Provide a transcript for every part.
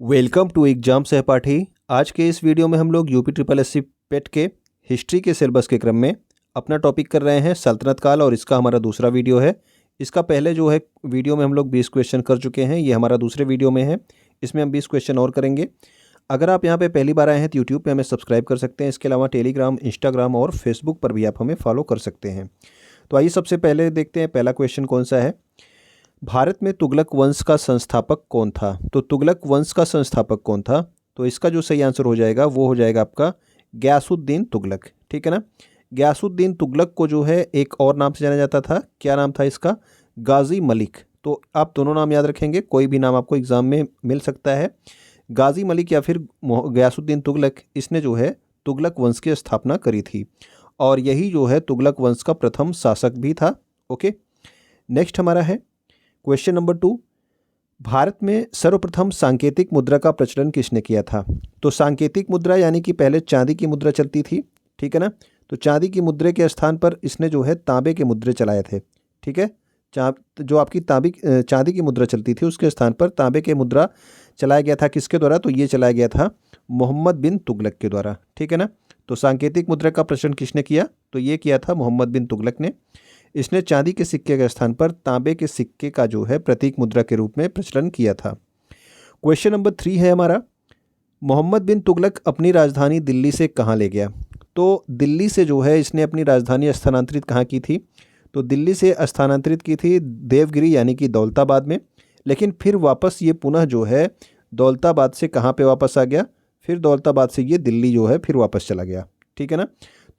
Welcome to exam सहपाठी। आज के इस वीडियो में हम लोग यूपी ट्रिपल एससी पेट के हिस्ट्री के सिलेबस के क्रम में अपना टॉपिक कर रहे हैं सल्तनत काल, और इसका हमारा दूसरा वीडियो है। इसका पहले जो है वीडियो में हम लोग 20 क्वेश्चन कर चुके हैं, ये हमारा दूसरे वीडियो में है। इसमें हम 20 क्वेश्चन और करेंगे। अगर आप यहाँ पे पहली बार आए हैं तो यूट्यूब पे हमें सब्सक्राइब कर सकते हैं। इसके अलावा टेलीग्राम, इंस्टाग्राम और फेसबुक पर भी आप हमें फॉलो कर सकते हैं। तो आइए सबसे पहले देखते हैं पहला क्वेश्चन कौन सा है। भारत में तुगलक वंश का संस्थापक कौन था? तो तुगलक वंश का संस्थापक कौन था? तो इसका जो सही आंसर हो जाएगा वो हो जाएगा आपका गयासुद्दीन तुगलक। ठीक है ना। गयासुद्दीन तुगलक को जो है एक और नाम से जाना जाता था। क्या नाम था इसका? गाजी मलिक। तो आप दोनों नाम याद रखेंगे, कोई भी नाम आपको एग्जाम में मिल सकता है। गाजी मलिक या फिर गयासुद्दीन तुगलक, इसने जो है तुगलक वंश की स्थापना करी थी, और यही जो है तुगलक वंश का प्रथम शासक भी था। ओके, नेक्स्ट हमारा है क्वेश्चन नंबर 2। भारत में सर्वप्रथम सांकेतिक मुद्रा का प्रचलन किसने किया था? तो सांकेतिक मुद्रा यानी कि पहले चांदी की मुद्रा चलती थी, ठीक है ना। तो चांदी की मुद्रे के स्थान पर इसने जो है तांबे के मुद्रे चलाए थे। ठीक है, जो आपकी चांदी की मुद्रा चलती थी उसके स्थान पर तांबे के मुद्रा चलाया गया था। किसके द्वारा? तो ये चलाया गया था मोहम्मद बिन तुगलक के द्वारा। ठीक है ना। तो सांकेतिक मुद्रा का प्रचलन किसने किया? तो ये किया था मोहम्मद बिन तुगलक ने। इसने चांदी के सिक्के के स्थान पर तांबे के सिक्के का जो है प्रतीक मुद्रा के रूप में प्रचलन किया था। क्वेश्चन नंबर 3 है हमारा, मोहम्मद बिन तुगलक अपनी राजधानी दिल्ली से कहाँ ले गया? तो दिल्ली से जो है इसने अपनी राजधानी स्थानांतरित कहाँ की थी? तो दिल्ली से स्थानांतरित की थी देवगिरी यानी कि दौलताबाद में। लेकिन फिर वापस ये पुनः जो है दौलताबाद से कहाँ पे वापस आ गया? फिर दौलताबाद से ये दिल्ली जो है फिर वापस चला गया। ठीक है ना।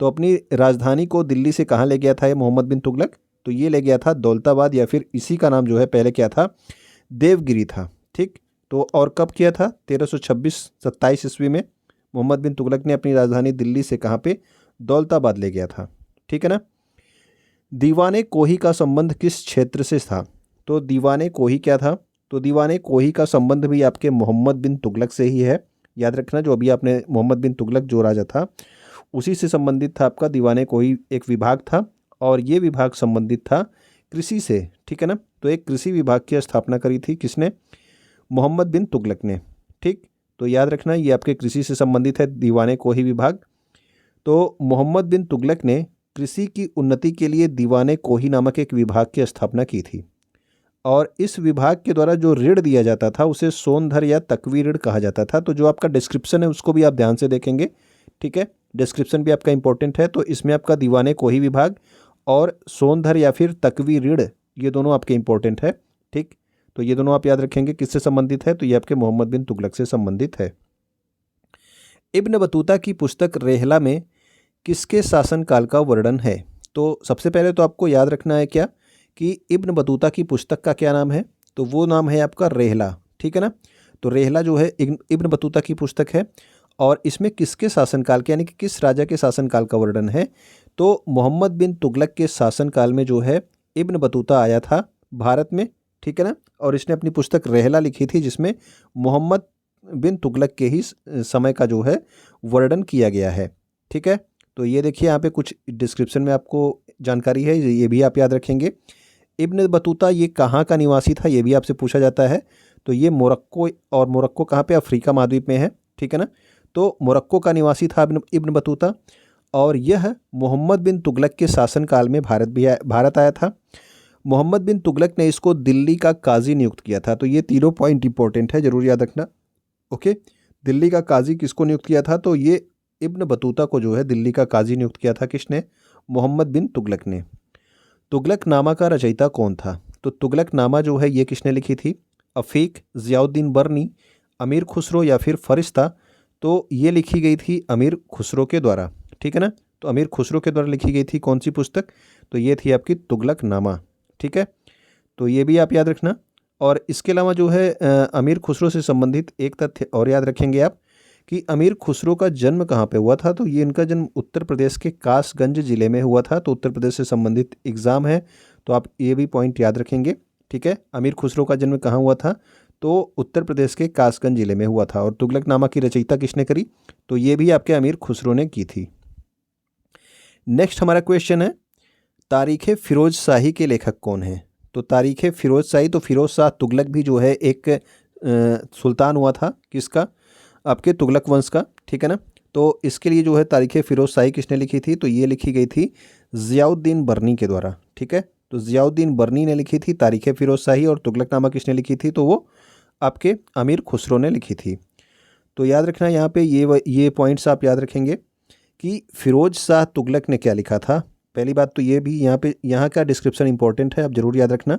तो अपनी राजधानी को दिल्ली से कहाँ ले गया था ये मोहम्मद बिन तुगलक? तो ये ले गया था दौलताबाद, या फिर इसी का नाम जो है पहले क्या था? देवगिरी था। ठीक, तो और कब किया था? 1326-27 ईस्वी में मोहम्मद बिन तुगलक ने अपनी राजधानी दिल्ली से कहाँ पे? दौलताबाद ले गया था। ठीक है ना। दीवाने कोही का संबंध किस क्षेत्र से था? तो दीवाने कोही क्या था? तो दीवाने कोही का संबंध भी आपके मोहम्मद बिन तुगलक से ही है। याद रखना, जो अभी आपने मोहम्मद बिन तुगलक जो राजा था उसी से संबंधित था आपका दीवाने कोही। एक विभाग था, और ये विभाग संबंधित था कृषि से। ठीक है ना। तो एक कृषि विभाग की स्थापना करी थी किसने? मोहम्मद बिन तुगलक ने। ठीक, तो याद रखना ये आपके कृषि से संबंधित है दीवाने कोही विभाग। तो मोहम्मद बिन तुगलक ने कृषि की उन्नति के लिए दीवाने कोही नामक एक विभाग की स्थापना की थी, और इस विभाग के द्वारा जो ऋण दिया जाता था उसे सोनधर या तकवी ऋण कहा जाता था। तो जो आपका डिस्क्रिप्शन है उसको भी आप ध्यान से देखेंगे। ठीक है, डिस्क्रिप्शन भी आपका इंपॉर्टेंट है। तो इसमें आपका दीवाने कोही विभाग और सोनधर या फिर तकवी ऋण, ये दोनों आपके इंपॉर्टेंट है। ठीक, तो ये दोनों आप याद रखेंगे किससे संबंधित है? तो ये आपके मोहम्मद बिन तुगलक से संबंधित है। इब्न बतूता की पुस्तक रेहला में किसके शासनकाल का वर्णन है? तो सबसे पहले तो आपको याद रखना है क्या कि इब्न बतूता की पुस्तक का क्या नाम है? तो वो नाम है आपका रेहला। ठीक है ना। तो रेहला जो है इब्न बतूता की पुस्तक है, और इसमें किसके शासनकाल के यानी कि किस राजा के शासनकाल का वर्णन है? तो मोहम्मद बिन तुगलक के शासनकाल में जो है इब्न बतूता आया था भारत में। ठीक है ना। और इसने अपनी पुस्तक रेहला लिखी थी जिसमें मोहम्मद बिन तुगलक के ही समय का जो है वर्णन किया गया है। ठीक है, तो ये देखिए यहाँ पे कुछ डिस्क्रिप्शन में आपको जानकारी है, ये भी आप याद रखेंगे। इब्न बतूता ये कहाँ का निवासी था, ये भी आपसे पूछा जाता है। तो ये मोरक्को, और मोरक्को कहाँ पे? अफ्रीका महाद्वीप में है। ठीक है ना। तो मोरक्को का निवासी था इब्न बतूता, और यह मोहम्मद बिन तुगलक के शासनकाल में भारत आया था। मोहम्मद बिन तुगलक ने इसको दिल्ली का काजी नियुक्त किया था। तो ये तीनों पॉइंट इंपॉर्टेंट है, जरूर याद रखना। ओके, दिल्ली का काजी किसको नियुक्त किया था? तो ये इब्न बतूता को जो है दिल्ली का काजी नियुक्त किया था किसने? मोहम्मद बिन तुगलक ने। तुगलकनामा का रचयिता कौन था? तो तुगलकनामा जो है ये किसने लिखी थी? अफीक, ज़ियाउद्दीन बर्नी, अमीर खुसरो या फिर फरिश्ता? तो ये लिखी गई थी अमीर खुसरो के द्वारा। ठीक है ना। तो अमीर खुसरो के द्वारा लिखी गई थी कौन सी पुस्तक? तो ये थी आपकी तुगलकनामा। ठीक है, तो ये भी आप याद रखना। और इसके अलावा जो है अमीर खुसरो से संबंधित एक तथ्य और याद रखेंगे आप कि अमीर खुसरो का जन्म कहाँ पे हुआ था? तो ये इनका जन्म उत्तर प्रदेश के कासगंज ज़िले में हुआ था। तो उत्तर प्रदेश से संबंधित एग्ज़ाम है, तो आप ये भी पॉइंट याद रखेंगे। ठीक है, अमीर खुसरो का जन्म कहाँ हुआ था? तो उत्तर प्रदेश के कासगंज ज़िले में हुआ था। और तुगलकनामा की रचयिता किसने करी? तो ये भी आपके अमीर खुसरो ने की थी। नेक्स्ट हमारा क्वेश्चन है, तारीख़ फिरोज शाही के लेखक कौन है? तो तारीख़ फिरोज शाही, तो फिरोज शाह तुगलक भी जो है एक सुल्तान हुआ था किसका, आपके तुगलक वंश का, ठीक है ना। तो इसके लिए जो है तारीख़ फ़िरोज़ शाही किसने लिखी थी, तो ये लिखी गई थी ज़ियाउद्दीन बरनी के द्वारा, ठीक है। तो ज़ियाउद्दीन बरनी ने लिखी थी तारीख़ फ़िरोज़ शाही, और तुगलकनामा किसने लिखी थी, तो वो आपके अमीर खुसरो ने लिखी थी। तो याद रखना यहाँ पे ये पॉइंट्स आप याद रखेंगे कि फ़िरोज़ शाह तुगलक ने क्या लिखा था। पहली बात तो ये भी यहाँ का डिस्क्रिप्शन इंपॉर्टेंट है, आप ज़रूर याद रखना।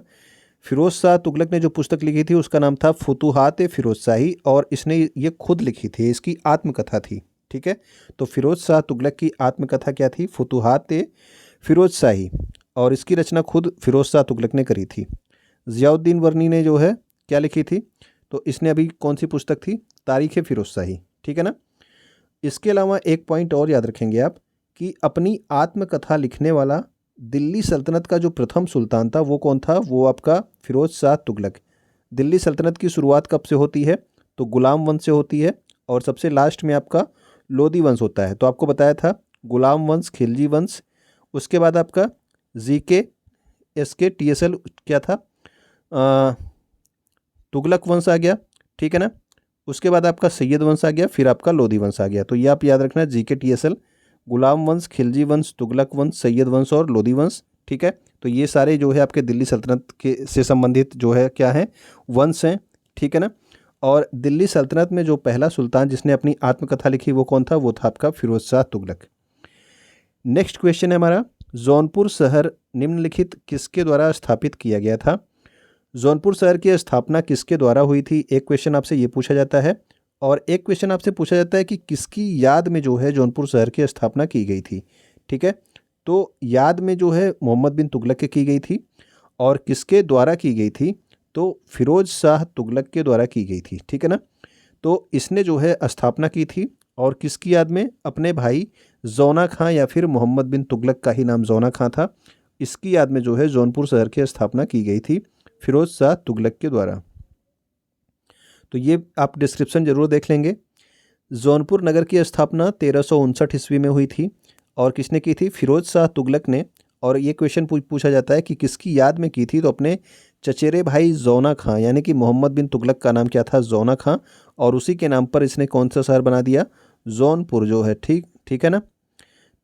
फ़िरोज़ शाह तुगलक ने जो पुस्तक लिखी थी उसका नाम था फुतूहात फ़िरोज़ शाही, और इसने ये खुद लिखी थी, इसकी आत्मकथा थी, ठीक है। तो फ़िरोज़ शाह तुगलक की आत्मकथा क्या थी, फुतूहात फ़िरोज़ शाही, और इसकी रचना खुद फ़िरोज़ शाह तुगलक ने करी थी। ज़ियाउद्दीन बरनी ने जो है क्या लिखी थी, तो इसने अभी कौन सी पुस्तक थी, तारीख़ फ़िरोज़ शाही, ठीक है ना। इसके अलावा एक पॉइंट और याद रखेंगे आप कि अपनी आत्मकथा लिखने वाला दिल्ली सल्तनत का जो प्रथम सुल्तान था वो कौन था, वो आपका फ़िरोज़ शाह तुगलक। दिल्ली सल्तनत की शुरुआत कब से होती है, तो गुलाम वंश से होती है, और सबसे लास्ट में आपका लोधी वंश होता है। तो आपको बताया था गुलाम वंश, खिलजी वंश, उसके बाद आपका GKSK क्या था, तुगलक वंश आ गया, ठीक है ना। उसके बाद आपका सैयद वंश आ गया, फिर आपका लोधी वंश आ गया। तो ये आप याद रखना, GKTSL, गुलाम वंश, खिलजी वंश, तुगलक वंश, सैयद वंश और लोधी वंश, ठीक है। तो ये सारे जो है आपके दिल्ली सल्तनत के से संबंधित जो है क्या है, वंश हैं, ठीक है ना। और दिल्ली सल्तनत में जो पहला सुल्तान जिसने अपनी आत्मकथा लिखी वो कौन था, वो था आपका फ़िरोज़ शाह तुगलक। नेक्स्ट क्वेश्चन है हमारा, जौनपुर शहर निम्नलिखित किसके द्वारा स्थापित किया गया था। जौनपुर शहर की स्थापना किसके द्वारा हुई थी, एक क्वेश्चन आपसे ये पूछा जाता है। और एक क्वेश्चन आपसे पूछा जाता है कि किसकी याद में जो है जौनपुर शहर की स्थापना की गई थी, ठीक है। तो याद में जो है मोहम्मद बिन तुगलक के की गई थी, और किसके द्वारा की गई थी, तो फ़िरोज़ शाह तुगलक के द्वारा की गई थी, ठीक है ना। तो इसने जो है स्थापना की थी, और किसकी याद में, अपने भाई जौना खां, या फिर मोहम्मद बिन तुगलक का ही नाम जौना खां था, इसकी याद में जो है जौनपुर शहर की स्थापना की गई थी फ़िरोज़ शाह तुगलक के द्वारा। तो ये आप डिस्क्रिप्शन जरूर देख लेंगे। जौनपुर नगर की स्थापना 1359 ईस्वी में हुई थी, और किसने की थी, फ़िरोज़ शाह तुगलक ने। और ये क्वेश्चन पूछा जाता है कि किसकी याद में की थी, तो अपने चचेरे भाई जौना खां, यानी कि मोहम्मद बिन तुगलक का नाम क्या था, जौना खां, और उसी के नाम पर इसने कौन सा शहर बना दिया, जौनपुर जो है, ठीक है ना।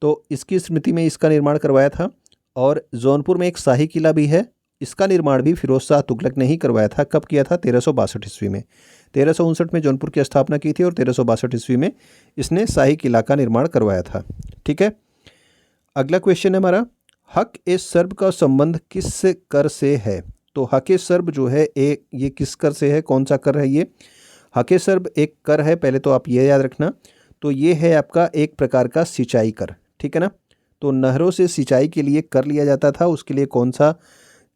तो इसकी स्मृति में इसका निर्माण करवाया था। और जौनपुर में एक शाही किला भी है, इसका निर्माण भी फ़िरोज़ शाह तुगलक ने ही करवाया था। कब किया था, 1362 ईस्वी में। 1359 में जौनपुर की स्थापना की थी, और 1362 ईस्वी में इसने शाही किला का निर्माण करवाया था, ठीक है। अगला क्वेश्चन है हमारा, हक ए सर्ब का संबंध किस कर से है। तो हक ए सर्ब जो है ये किस कर से है, कौन सा कर है ये, हक ए सर्ब एक कर है, पहले तो आप ये याद रखना। तो ये है आपका एक प्रकार का सिंचाई कर, ठीक है ना। तो नहरों से सिंचाई के लिए कर लिया जाता था, उसके लिए कौन सा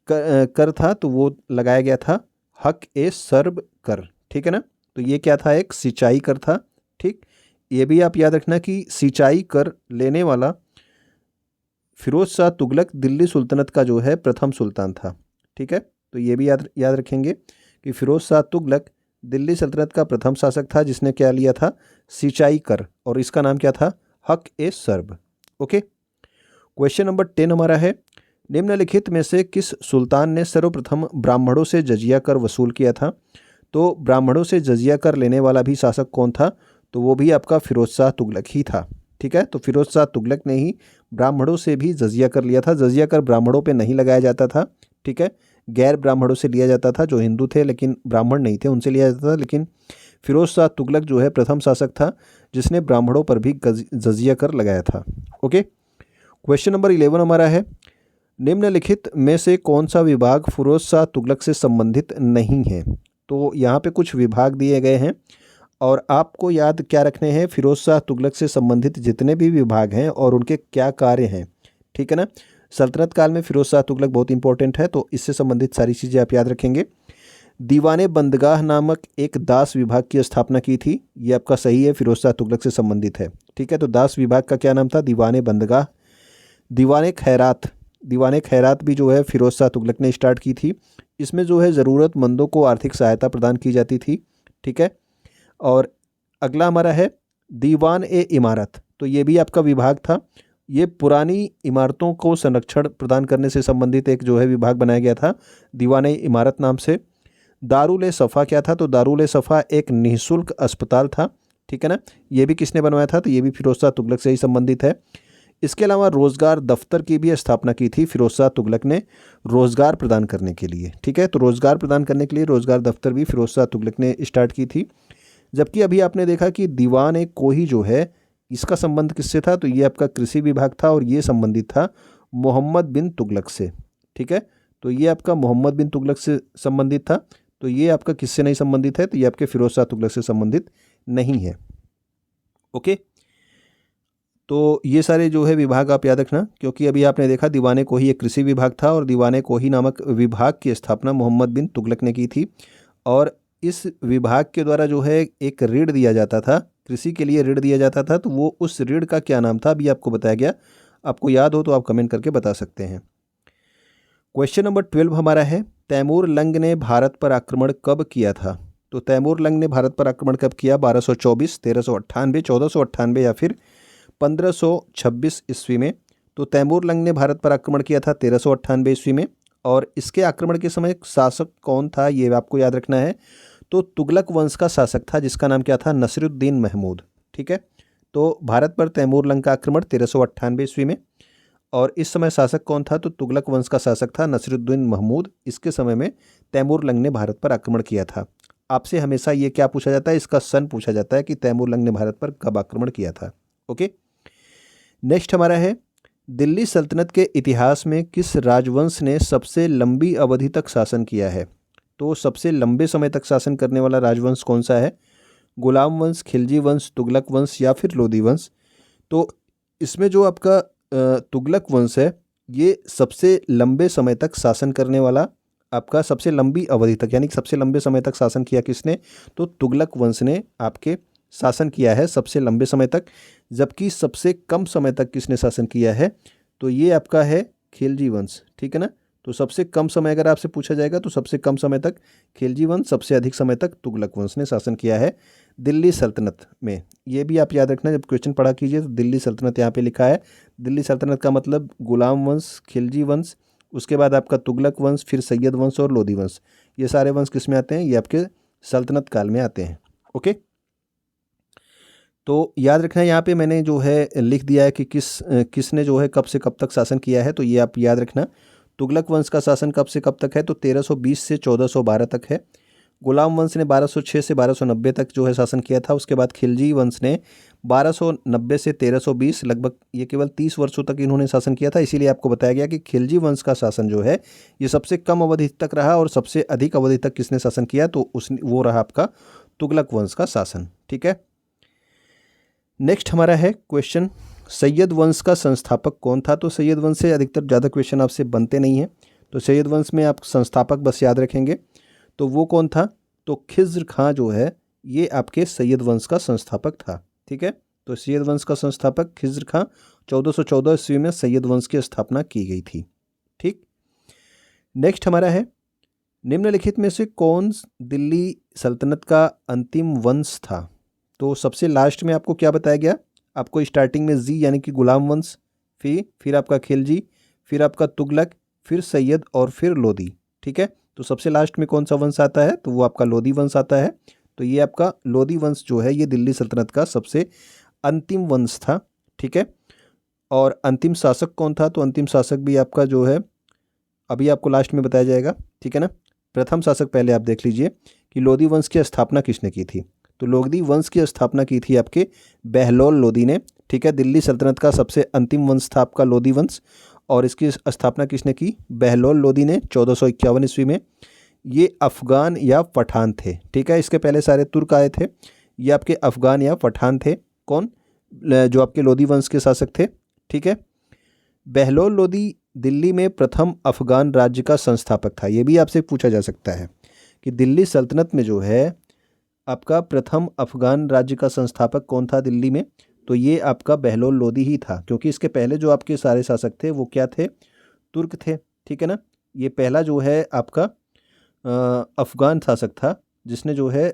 कर था, तो वो लगाया गया था हक ए सर्ब कर, ठीक है ना। तो ये क्या था, एक सिंचाई कर था, ठीक। ये भी आप याद रखना कि सिंचाई कर लेने वाला फ़िरोज़ शाह तुगलक दिल्ली सुल्तनत का जो है प्रथम सुल्तान था, ठीक है। तो ये भी याद रखेंगे कि फ़िरोज़ शाह तुगलक दिल्ली सल्तनत का प्रथम शासक था जिसने क्या लिया था, सिंचाई कर, और इसका नाम क्या था, हक ए सर्ब। ओके, क्वेश्चन नंबर 10 हमारा है, निम्नलिखित में से किस सुल्तान ने सर्वप्रथम ब्राह्मणों से जजिया कर वसूल किया था। तो ब्राह्मणों से जजिया कर लेने वाला भी शासक कौन था, तो वो भी आपका फ़िरोज़ शाह तुगलक ही था, ठीक है। तो फ़िरोज़ शाह तुगलक ने ही ब्राह्मणों से भी जजिया कर लिया था। जजिया कर ब्राह्मणों पे नहीं लगाया जाता था, ठीक है, गैर ब्राह्मणों से लिया जाता था, जो हिंदू थे लेकिन ब्राह्मण नहीं थे उनसे लिया जाता था। लेकिन फ़िरोज़ शाह तुगलक जो है प्रथम शासक था जिसने ब्राह्मणों पर भी जजिया कर लगाया था। ओके, क्वेश्चन नंबर 11 हमारा है, निम्नलिखित में से कौन सा विभाग फ़िरोज़ शाह तुगलक से संबंधित नहीं है। तो यहाँ पे कुछ विभाग दिए गए हैं, और आपको याद क्या रखने हैं, फ़िरोज़ शाह तुगलक से संबंधित जितने भी विभाग हैं और उनके क्या कार्य हैं, ठीक है ना। सल्तनत काल में फ़िरोज़ शाह तुगलक बहुत इंपॉर्टेंट है, तो इससे संबंधित सारी चीज़ें आप याद रखेंगे। दीवाने बंदगाह नामक एक दास विभाग की स्थापना की थी, ये आपका सही है, फ़िरोज़ शाह तुगलक से संबंधित है, ठीक है। तो दास विभाग का क्या नाम था, दीवाने बंदगाह। दीवाने खैरात भी जो है फ़िरोज़ शाह तुगलक ने स्टार्ट की थी। इसमें जो है ज़रूरतमंदों को आर्थिक सहायता प्रदान की जाती थी, ठीक है। और अगला हमारा है दीवान ए इमारत, तो ये भी आपका विभाग था। ये पुरानी इमारतों को संरक्षण प्रदान करने से संबंधित एक जो है विभाग बनाया गया था, दीवान ए इमारत नाम से। दारुल ए सफ़ा क्या था? तो दारुल ए सफ़ा एक निःशुल्क अस्पताल था, ठीक है ना। ये भी किसने बनवाया था? तो ये भी फिरोज शाह तुगलक से ही संबंधित है। इसके अलावा रोज़गार दफ्तर की भी स्थापना की थी फिरोज शाह तुगलक ने, रोज़गार प्रदान करने के लिए, ठीक है। तो रोज़गार प्रदान करने के लिए रोज़गार दफ्तर भी फिरोज शाह तुगलक ने स्टार्ट की थी। जबकि अभी आपने देखा कि दीवान ए कोही जो है, इसका संबंध किससे था? तो ये आपका कृषि विभाग था और ये संबंधित था मोहम्मद बिन तुगलक से, ठीक है। तो ये आपका मोहम्मद बिन तुगलक से संबंधित था। तो ये आपका किससे नहीं संबंधित है? तो ये आपके फिरोज शाह तुगलक से संबंधित नहीं है। ओके, तो ये सारे जो है विभाग आप याद रखना, क्योंकि अभी आपने देखा दीवाने कोही एक कृषि विभाग था और दीवाने कोही नामक विभाग की स्थापना मोहम्मद बिन तुगलक ने की थी। और इस विभाग के द्वारा जो है एक ऋण दिया जाता था, कृषि के लिए ऋण दिया जाता था। तो वो उस ऋण का क्या नाम था अभी आपको बताया गया। आपको याद हो तो आप कमेंट करके बता सकते हैं। क्वेश्चन नंबर 12 हमारा है, तैमूर लंग ने भारत पर आक्रमण कब किया था? तो तैमूर लंग ने भारत पर आक्रमण कब किया? 1224, 1398, 1498 या फिर 1526 ईस्वी में। तो तैमूर लंग ने भारत पर आक्रमण किया था 1398 ईस्वी में। और इसके आक्रमण के समय शासक कौन था ये आपको याद रखना है। तो तुगलक वंश का शासक था जिसका नाम क्या था? नसीरुद्दीन महमूद, ठीक है। तो भारत पर तैमूर लंग का आक्रमण 1398 ईस्वी में, और इस समय शासक कौन था? तो तुगलक वंश का शासक था नसीरुद्दीन महमूद। इसके समय में तैमूर लंग ने भारत पर आक्रमण किया था। आपसे हमेशा ये क्या पूछा जाता है? इसका सन पूछा जाता है कि तैमूर लंग ने भारत पर कब आक्रमण किया था। ओके, नेक्स्ट हमारा है, दिल्ली सल्तनत के इतिहास में किस राजवंश ने सबसे लंबी अवधि तक शासन किया है? तो सबसे लंबे समय तक शासन करने वाला राजवंश कौन सा है? गुलाम वंश, खिलजी वंश, तुगलक वंश या फिर लोदी वंश? तो इसमें जो आपका तुगलक वंश है, ये सबसे लंबे समय तक शासन करने वाला, आपका सबसे लंबी अवधि तक, यानी कि सबसे लंबे समय तक शासन किया किसने? तो तुगलक वंश ने आपके शासन किया है सबसे लंबे समय तक। जबकि सबसे कम समय तक किसने शासन किया है? तो ये आपका है खिलजी वंश, ठीक है ना। तो सबसे कम समय अगर आपसे पूछा जाएगा तो सबसे कम समय तक खिलजी वंश, सबसे अधिक समय तक तुगलक वंश ने शासन किया है दिल्ली सल्तनत में। ये भी आप याद रखना, जब क्वेश्चन पढ़ा कीजिए तो दिल्ली सल्तनत यहाँ पे लिखा है। दिल्ली सल्तनत का मतलब गुलाम वंश, खिलजी वंश, उसके बाद आपका तुगलक वंश, फिर सैयद वंश और लोदी वंश। ये सारे वंश किस में आते हैं? ये आपके सल्तनत काल में आते हैं। ओके, तो याद रखना यहाँ पे मैंने जो है लिख दिया है कि किसने जो है कब से कब तक शासन किया है। तो ये आप याद रखना, तुगलक वंश का शासन कब से कब तक है? तो 1320 से 1412 तक है। गुलाम वंश ने 1206 से 1290 तक जो है शासन किया था। उसके बाद खिलजी वंश ने 1290 से 1320, लगभग ये केवल 30 वर्षों तक इन्होंने शासन किया था। इसीलिए आपको बताया गया कि खिलजी वंश का शासन जो है ये सबसे कम अवधि तक रहा, और सबसे अधिक अवधि तक किसने शासन किया? तो वो रहा आपका तुगलक वंश का शासन, ठीक है। नेक्स्ट हमारा है क्वेश्चन, सैयद वंश का संस्थापक कौन था? तो सैयद वंश से अधिकतर ज़्यादा क्वेश्चन आपसे बनते नहीं हैं, तो सैयद वंश में आप संस्थापक बस याद रखेंगे। तो वो कौन था? तो खिज्र खां जो है ये आपके सैयद वंश का संस्थापक था, ठीक है। तो सैयद वंश का संस्थापक खिज्र खां, 1414 ईस्वी में सैयद वंश की स्थापना की गई थी, ठीक। नेक्स्ट हमारा है, निम्नलिखित में से कौन दिल्ली सल्तनत का अंतिम वंश था? तो सबसे लास्ट में आपको क्या बताया गया? आपको स्टार्टिंग में जी यानी कि गुलाम वंश, फिर आपका खिलजी, फिर आपका तुगलक, फिर सैयद और फिर लोदी, ठीक है। तो सबसे लास्ट में कौन सा वंश आता है? तो वो आपका लोदी वंश आता है। तो ये आपका लोदी वंश जो है ये दिल्ली सल्तनत का सबसे अंतिम वंश था, ठीक है। और अंतिम शासक कौन था? तो अंतिम शासक भी आपका जो है अभी आपको लास्ट में बताया जाएगा, ठीक है ना। प्रथम शासक पहले आप देख लीजिए कि लोदी वंश की स्थापना किसने की थी। तो लोदी वंश की स्थापना की थी आपके बहलोल लोदी ने, ठीक है। दिल्ली सल्तनत का सबसे अंतिम वंश था आपका लोदी वंश, और इसकी स्थापना किसने की? बहलोल लोदी ने 1451 ईस्वी में। ये अफ़गान या पठान थे, ठीक है। इसके पहले सारे तुर्क आए थे, ये आपके अफ़गान या पठान थे। कौन? जो आपके लोदी वंश के शासक थे, ठीक है। बहलोल लोदी दिल्ली में प्रथम अफ़गान राज्य का संस्थापक था। ये भी आपसे पूछा जा सकता है कि दिल्ली सल्तनत में जो है आपका प्रथम अफ़गान राज्य का संस्थापक कौन था दिल्ली में? तो ये आपका बहलोल लोदी ही था, क्योंकि इसके पहले जो आपके सारे शासक थे वो क्या थे? तुर्क थे, ठीक है ना। ये पहला जो है आपका अफ़गान शासक था जिसने जो है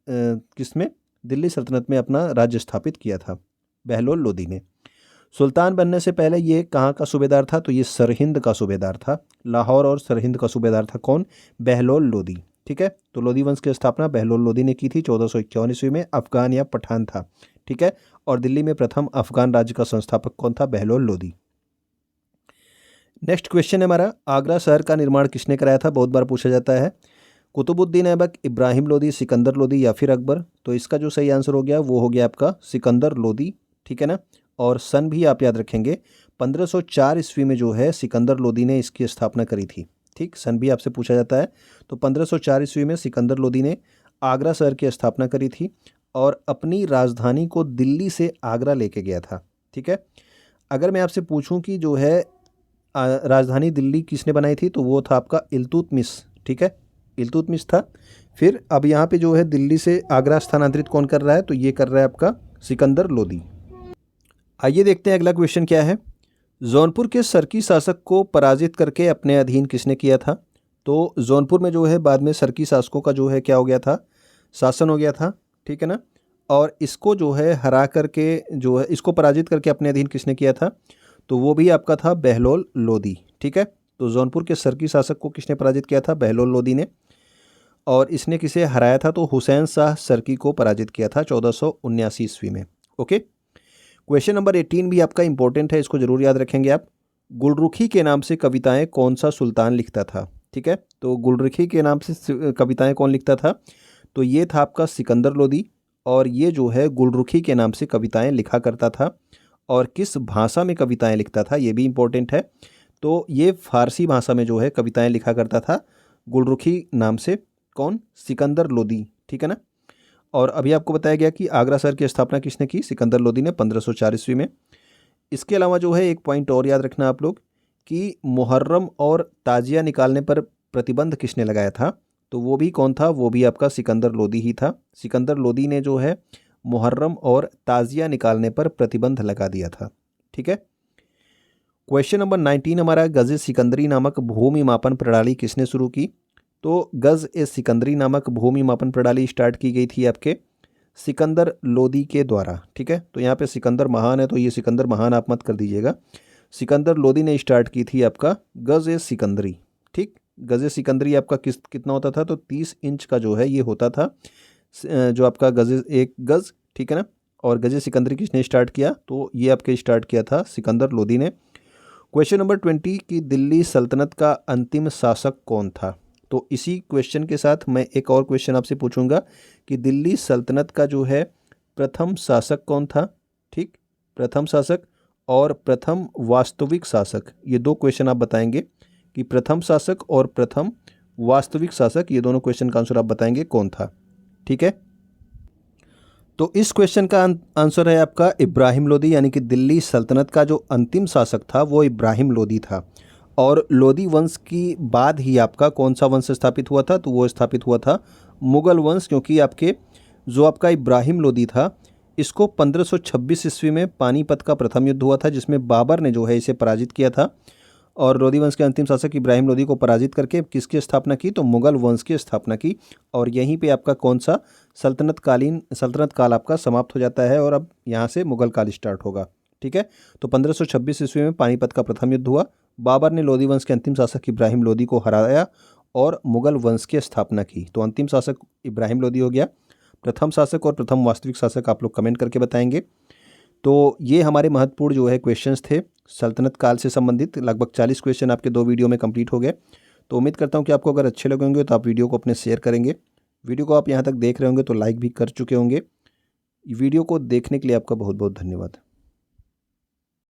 किसमें? दिल्ली सल्तनत में अपना राज्य स्थापित किया था, बहलोल लोदी ने। सुल्तान बनने से पहले ये कहाँ का सूबेदार था? तो ये सरहिंद का सूबेदार था। लाहौर और सरहिंद का सूबेदार था कौन? बहलोल लोदी, ठीक है। तो लोधी वंश की स्थापना बहलोल लोधी ने की थी 1451 ईस्वी में। अफगान या पठान था, ठीक है। और दिल्ली में प्रथम अफगान राज्य का संस्थापक कौन था? बहलोल लोधी। नेक्स्ट क्वेश्चन है हमारा, आगरा शहर का निर्माण किसने कराया था? बहुत बार पूछा जाता है। कुतुबुद्दीन ऐबक, इब्राहिम लोधी, सिकंदर लोधी या फिर अकबर? तो इसका जो सही आंसर हो गया वो हो गया आपका सिकंदर लोधी, ठीक है ना। और सन भी आप याद रखेंगे, 1504 ईस्वी में जो है सिकंदर लोधी ने इसकी स्थापना करी थी, ठीक। सन भी आपसे पूछा जाता है। तो 1504 ईस्वी में सिकंदर लोधी ने आगरा शहर की स्थापना करी थी और अपनी राजधानी को दिल्ली से आगरा लेके गया था, ठीक है। अगर मैं आपसे पूछूं कि जो है राजधानी दिल्ली किसने बनाई थी, तो वो था आपका इल्तुतमिश, ठीक है। इल्तुतमिश था। फिर अब यहाँ पे जो है दिल्ली से आगरा स्थानांतरित कौन कर रहा है? तो ये कर रहा है आपका सिकंदर लोधी। आइए देखते हैं अगला क्वेश्चन क्या है। जौनपुर के सरकी शासक को पराजित करके अपने अधीन किसने किया था? तो जौनपुर में जो है बाद में सरकी शासकों का जो है क्या हो गया था? शासन हो गया था, ठीक है ना। और इसको जो है हरा करके जो है इसको पराजित करके अपने अधीन किसने किया था? तो वो भी आपका था बहलोल लोधी, ठीक है। तो जौनपुर के सरकी शासक को किसने पराजित किया था? बहलोल लोधी ने। और इसने किसे हराया था? तो हुसैन शाह सरकी को पराजित किया था 1479 ईस्वी में। ओके। क्वेश्चन नंबर 18 भी आपका इंपॉर्टेंट है, इसको जरूर याद रखेंगे आप। गुलरुखी के नाम से कविताएं कौन सा सुल्तान लिखता था? ठीक है। तो गुलरुखी के नाम से कविताएं कौन लिखता था? तो ये था आपका सिकंदर लोधी। और ये जो है गुलरुखी के नाम से कविताएं लिखा करता था। और किस भाषा में कविताएं लिखता था ये भी इंपॉर्टेंट है। तो ये फारसी भाषा में जो है कविताएं लिखा करता था गुलरुखी नाम से। कौन? सिकंदर लोधी, ठीक है ना। और अभी आपको बताया गया कि आगरा शहर की स्थापना किसने की? सिकंदर लोधी ने 1504 ईस्वी में। इसके अलावा जो है एक पॉइंट और याद रखना आप लोग कि मुहर्रम और ताजिया निकालने पर प्रतिबंध किसने लगाया था? तो वो भी कौन था? वो भी आपका सिकंदर लोधी ही था। सिकंदर लोधी ने जो है मुहर्रम और ताजिया निकालने पर प्रतिबंध लगा दिया था, ठीक है। क्वेश्चन नंबर 19 हमारा, गज सिकंदरी नामक भूमि मापन प्रणाली किसने शुरू की? तो गज ए सिकंदरी नामक भूमि मापन प्रणाली स्टार्ट की गई थी आपके सिकंदर लोधी के द्वारा, ठीक है। तो यहाँ पे सिकंदर महान है तो ये सिकंदर महान आप मत कर दीजिएगा। सिकंदर लोधी ने स्टार्ट की थी आपका गज ए सिकंदरी, ठीक। गज ए सिकंदरी आपका कितना होता था? तो 30 इंच का जो है ये होता था जो आपका गज एक गज, ठीक है ना। और गज ए सिकंदरी किसने स्टार्ट किया? तो ये आपके स्टार्ट किया था सिकंदर लोधी ने। क्वेश्चन नंबर 20 की दिल्ली सल्तनत का अंतिम शासक कौन था? तो इसी क्वेश्चन के साथ मैं एक और क्वेश्चन आपसे पूछूंगा कि दिल्ली सल्तनत का जो है प्रथम शासक कौन था? ठीक, प्रथम शासक और प्रथम वास्तविक शासक, ये दो क्वेश्चन आप बताएंगे कि प्रथम शासक और प्रथम वास्तविक शासक, ये दोनों क्वेश्चन का आंसर आप बताएंगे कौन था, ठीक है। तो इस क्वेश्चन का आंसर है आपका इब्राहिम लोधी, यानी कि दिल्ली सल्तनत का जो अंतिम शासक था वो इब्राहिम लोधी था। और लोधी वंश की बाद ही आपका कौन सा वंश स्थापित हुआ था? तो वो स्थापित हुआ था मुगल वंश, क्योंकि आपके जो आपका इब्राहिम लोधी था इसको 1526 ईस्वी में पानीपत का प्रथम युद्ध हुआ था जिसमें बाबर ने जो है इसे पराजित किया था। और लोधी वंश के अंतिम शासक इब्राहिम लोधी को पराजित करके किसकी स्थापना की? तो मुगल वंश की स्थापना की। और यहीं पे आपका कौन सा सल्तनत काल आपका समाप्त हो जाता है और अब यहाँ से मुगल काल स्टार्ट होगा, ठीक है। तो 1526 ईस्वी में पानीपत का प्रथम युद्ध हुआ। बाबर ने लोधी वंश के अंतिम शासक इब्राहिम लोधी को हराया और मुगल वंश की स्थापना की। तो अंतिम शासक इब्राहिम लोधी हो गया। प्रथम शासक और प्रथम वास्तविक शासक आप लोग कमेंट करके बताएंगे। तो ये हमारे महत्वपूर्ण जो है क्वेश्चंस थे सल्तनत काल से संबंधित। लगभग 40 क्वेश्चन आपके दो वीडियो में कंप्लीट हो गए। तो उम्मीद करता हूँ कि आपको अगर अच्छे लगे होंगे तो आप वीडियो को अपने शेयर करेंगे। वीडियो को आप यहाँ तक देख रहे होंगे तो लाइक भी कर चुके होंगे। वीडियो को देखने के लिए आपका बहुत बहुत धन्यवाद।